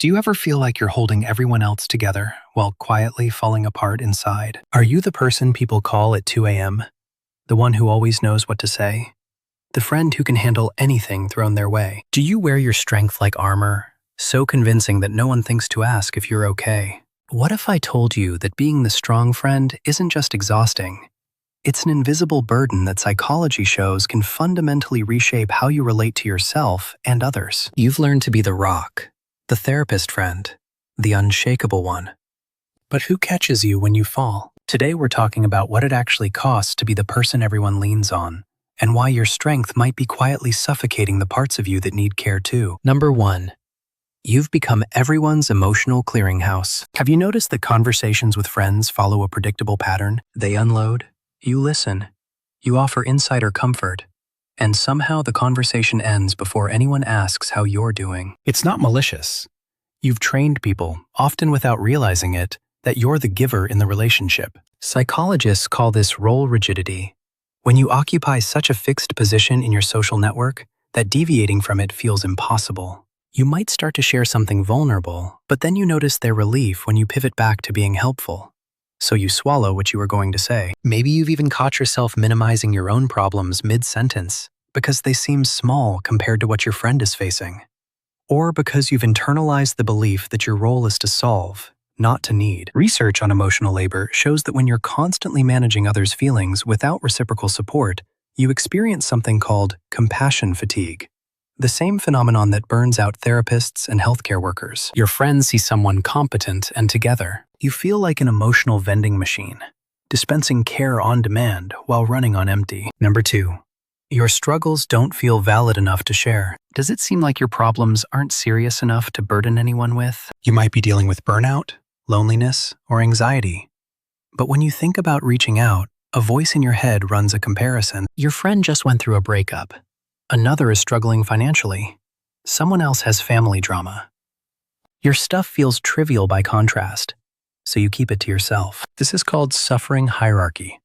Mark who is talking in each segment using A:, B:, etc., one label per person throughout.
A: Do you ever feel like you're holding everyone else together while quietly falling apart inside? Are you the person people call at 2 a.m.? The one who always knows what to say? The friend who can handle anything thrown their way? Do you wear your strength like armor, so convincing that no one thinks to ask if you're okay? What if I told you that being the strong friend isn't just exhausting? It's an invisible burden that psychology shows can fundamentally reshape how you relate to yourself and others. You've learned to be the rock, the therapist friend, the unshakable one. But who catches you when you fall? Today we're talking about what it actually costs to be the person everyone leans on, and why your strength might be quietly suffocating the parts of you that need care too. Number 1. You've become everyone's emotional clearinghouse. Have you noticed that conversations with friends follow a predictable pattern? They unload, you listen, you offer insight or comfort, and somehow the conversation ends before anyone asks how you're doing. It's not malicious. You've trained people, often without realizing it, that you're the giver in the relationship. Psychologists call this role rigidity. When you occupy such a fixed position in your social network that deviating from it feels impossible. You might start to share something vulnerable, but then you notice their relief when you pivot back to being helpful. So you swallow what you were going to say. Maybe you've even caught yourself minimizing your own problems mid-sentence because they seem small compared to what your friend is facing. Or because you've internalized the belief that your role is to solve, not to need. Research on emotional labor shows that when you're constantly managing others' feelings without reciprocal support, you experience something called compassion fatigue. The same phenomenon that burns out therapists and healthcare workers. Your friends see someone competent and together. You feel like an emotional vending machine, dispensing care on demand while running on empty. Number 2. Your struggles don't feel valid enough to share. Does it seem like your problems aren't serious enough to burden anyone with? You might be dealing with burnout, loneliness, or anxiety. But when you think about reaching out, a voice in your head runs a comparison. Your friend just went through a breakup. Another is struggling financially. Someone else has family drama. Your stuff feels trivial by contrast, so you keep it to yourself. This is called suffering hierarchy,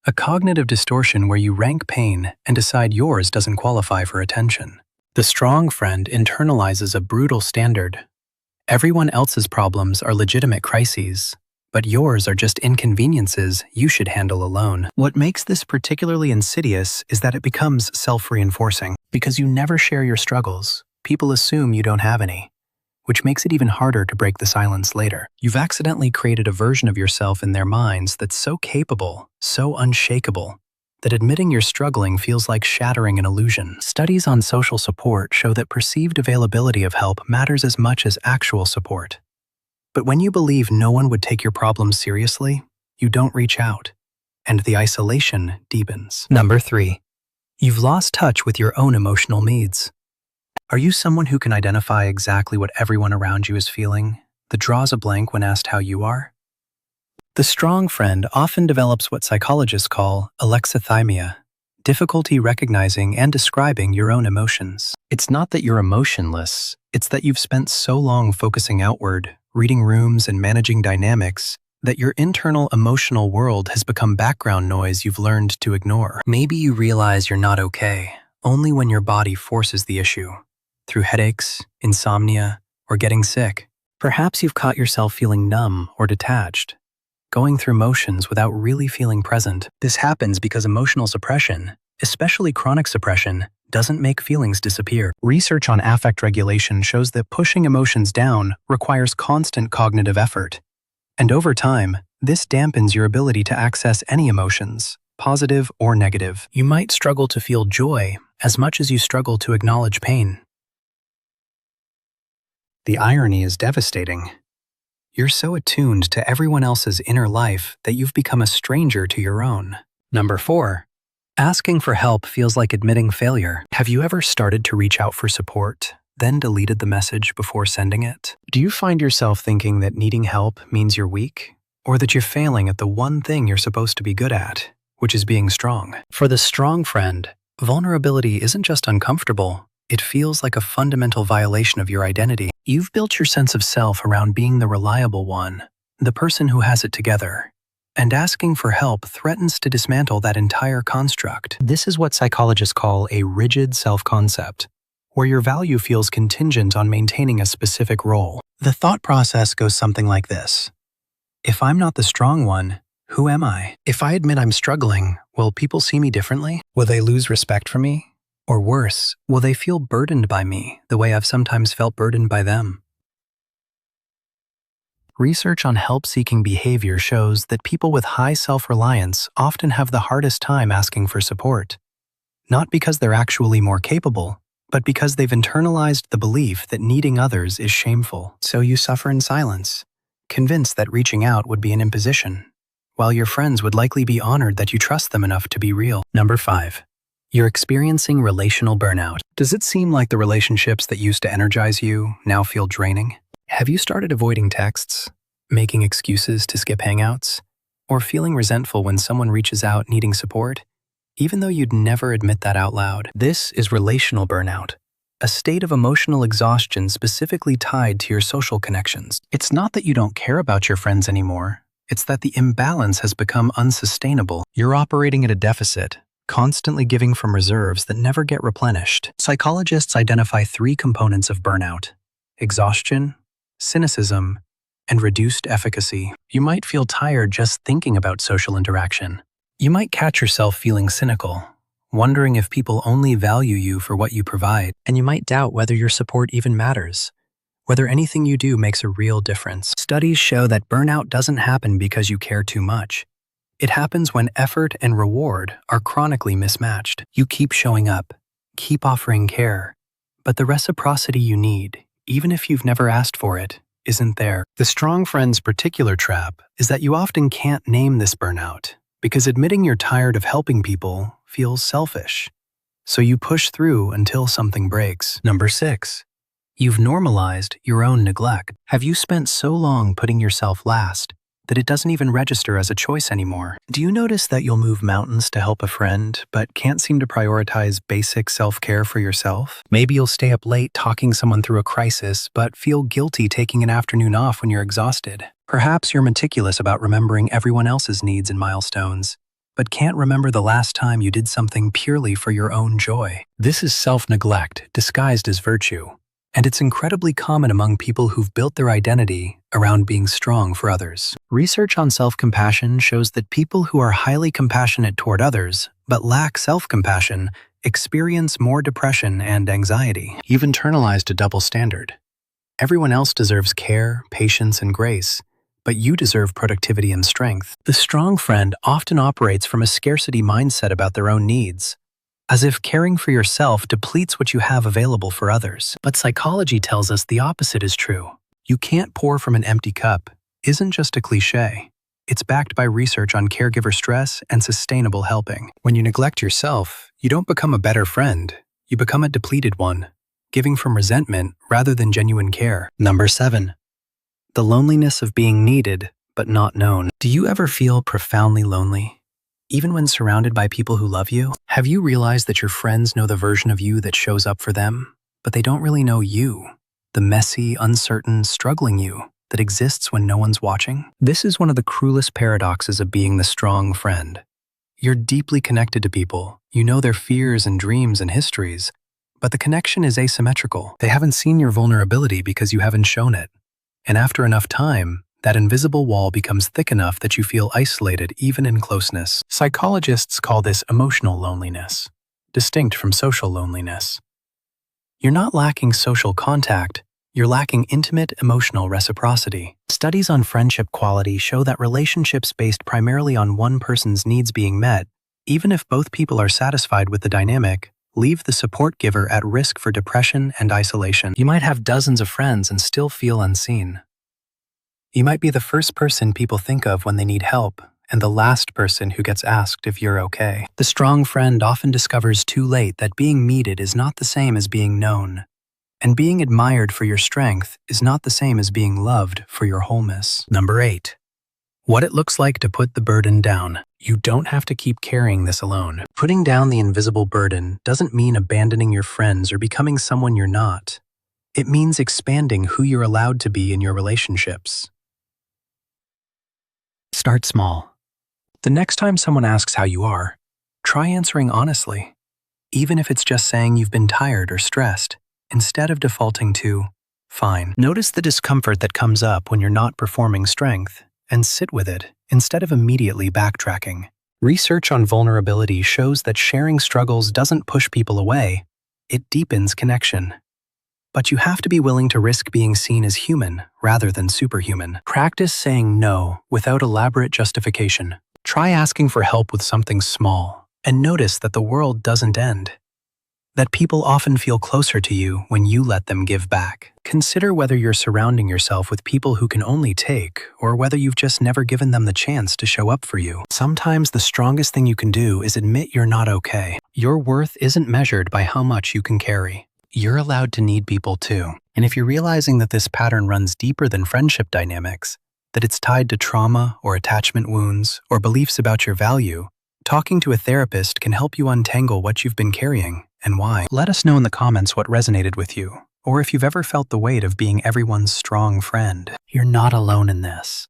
A: a cognitive distortion where you rank pain and decide yours doesn't qualify for attention. The strong friend internalizes a brutal standard. Everyone else's problems are legitimate crises, but yours are just inconveniences you should handle alone. What makes this particularly insidious is that it becomes self-reinforcing. Because you never share your struggles, people assume you don't have any, which makes it even harder to break the silence later. You've accidentally created a version of yourself in their minds that's so capable, so unshakable, that admitting you're struggling feels like shattering an illusion. Studies on social support show that perceived availability of help matters as much as actual support. But when you believe no one would take your problems seriously, you don't reach out, and the isolation deepens. Number 3. You've lost touch with your own emotional needs. Are you someone who can identify exactly what everyone around you is feeling, that draws a blank when asked how you are? The strong friend often develops what psychologists call alexithymia, difficulty recognizing and describing your own emotions. It's not that you're emotionless, it's that you've spent so long focusing outward, reading rooms and managing dynamics, that your internal emotional world has become background noise you've learned to ignore. Maybe you realize you're not okay only when your body forces the issue, through headaches, insomnia, or getting sick. Perhaps you've caught yourself feeling numb or detached, going through motions without really feeling present. This happens because emotional suppression, especially chronic suppression, doesn't make feelings disappear. Research on affect regulation shows that pushing emotions down requires constant cognitive effort. And over time, this dampens your ability to access any emotions, positive or negative. You might struggle to feel joy as much as you struggle to acknowledge pain. The irony is devastating. You're so attuned to everyone else's inner life that you've become a stranger to your own. Number 4. Asking for help feels like admitting failure. Have you ever started to reach out for support, then deleted the message before sending it? Do you find yourself thinking that needing help means you're weak, or that you're failing at the one thing you're supposed to be good at, which is being strong? For the strong friend, vulnerability isn't just uncomfortable, it feels like a fundamental violation of your identity. You've built your sense of self around being the reliable one, the person who has it together. And asking for help threatens to dismantle that entire construct. This is what psychologists call a rigid self-concept, where your value feels contingent on maintaining a specific role. The thought process goes something like this. If I'm not the strong one, who am I? If I admit I'm struggling, will people see me differently? Will they lose respect for me? Or worse, will they feel burdened by me the way I've sometimes felt burdened by them? Research on help-seeking behavior shows that people with high self-reliance often have the hardest time asking for support. Not because they're actually more capable, but because they've internalized the belief that needing others is shameful. So you suffer in silence, convinced that reaching out would be an imposition, while your friends would likely be honored that you trust them enough to be real. Number 5. You're experiencing relational burnout. Does it seem like the relationships that used to energize you now feel draining? Have you started avoiding texts, making excuses to skip hangouts, or feeling resentful when someone reaches out needing support, even though you'd never admit that out loud? This is relational burnout, a state of emotional exhaustion specifically tied to your social connections. It's not that you don't care about your friends anymore. It's that the imbalance has become unsustainable. You're operating at a deficit, constantly giving from reserves that never get replenished. Psychologists identify 3 components of burnout: exhaustion, cynicism, and reduced efficacy. You might feel tired just thinking about social interaction. You might catch yourself feeling cynical, wondering if people only value you for what you provide, and you might doubt whether your support even matters, whether anything you do makes a real difference. Studies show that burnout doesn't happen because you care too much. It happens when effort and reward are chronically mismatched. You keep showing up, keep offering care, but the reciprocity you need, even if you've never asked for it, isn't there. The strong friend's particular trap is that you often can't name this burnout because admitting you're tired of helping people feels selfish. So you push through until something breaks. Number 6. You've normalized your own neglect. Have you spent so long putting yourself last that it doesn't even register as a choice anymore? Do you notice that you'll move mountains to help a friend, but can't seem to prioritize basic self-care for yourself? Maybe you'll stay up late talking someone through a crisis, but feel guilty taking an afternoon off when you're exhausted. Perhaps you're meticulous about remembering everyone else's needs and milestones, but can't remember the last time you did something purely for your own joy. This is self-neglect disguised as virtue, and it's incredibly common among people who've built their identity around being strong for others. Research on self-compassion shows that people who are highly compassionate toward others but lack self-compassion experience more depression and anxiety. You've internalized a double standard. Everyone else deserves care, patience, and grace, but you deserve productivity and strength. The strong friend often operates from a scarcity mindset about their own needs, as if caring for yourself depletes what you have available for others. But psychology tells us the opposite is true. You can't pour from an empty cup isn't just a cliche. It's backed by research on caregiver stress and sustainable helping. When you neglect yourself, you don't become a better friend. You become a depleted one, giving from resentment rather than genuine care. Number 7. The loneliness of being needed but not known. Do you ever feel profoundly lonely, even when surrounded by people who love you? Have you realized that your friends know the version of you that shows up for them, but they don't really know you, the messy, uncertain, struggling you that exists when no one's watching? This is one of the cruelest paradoxes of being the strong friend. You're deeply connected to people, you know their fears and dreams and histories, but the connection is asymmetrical. They haven't seen your vulnerability because you haven't shown it. And after enough time, that invisible wall becomes thick enough that you feel isolated even in closeness. Psychologists call this emotional loneliness, distinct from social loneliness. You're not lacking social contact, you're lacking intimate emotional reciprocity. Studies on friendship quality show that relationships based primarily on one person's needs being met, even if both people are satisfied with the dynamic, leave the support giver at risk for depression and isolation. You might have dozens of friends and still feel unseen. You might be the first person people think of when they need help, and the last person who gets asked if you're okay. The strong friend often discovers too late that being needed is not the same as being known, and being admired for your strength is not the same as being loved for your wholeness. Number 8. What it looks like to put the burden down. You don't have to keep carrying this alone. Putting down the invisible burden doesn't mean abandoning your friends or becoming someone you're not. It means expanding who you're allowed to be in your relationships. Start small. The next time someone asks how you are, try answering honestly, even if it's just saying you've been tired or stressed, instead of defaulting to, Fine. Notice the discomfort that comes up when you're not performing strength and sit with it instead of immediately backtracking. Research on vulnerability shows that sharing struggles doesn't push people away, it deepens connection. But you have to be willing to risk being seen as human rather than superhuman. Practice saying no without elaborate justification. Try asking for help with something small and notice that the world doesn't end. That people often feel closer to you when you let them give back. Consider whether you're surrounding yourself with people who can only take, or whether you've just never given them the chance to show up for you. Sometimes the strongest thing you can do is admit you're not okay. Your worth isn't measured by how much you can carry. You're allowed to need people too. And if you're realizing that this pattern runs deeper than friendship dynamics, that it's tied to trauma or attachment wounds or beliefs about your value, talking to a therapist can help you untangle what you've been carrying and why. Let us know in the comments what resonated with you, or if you've ever felt the weight of being everyone's strong friend. You're not alone in this.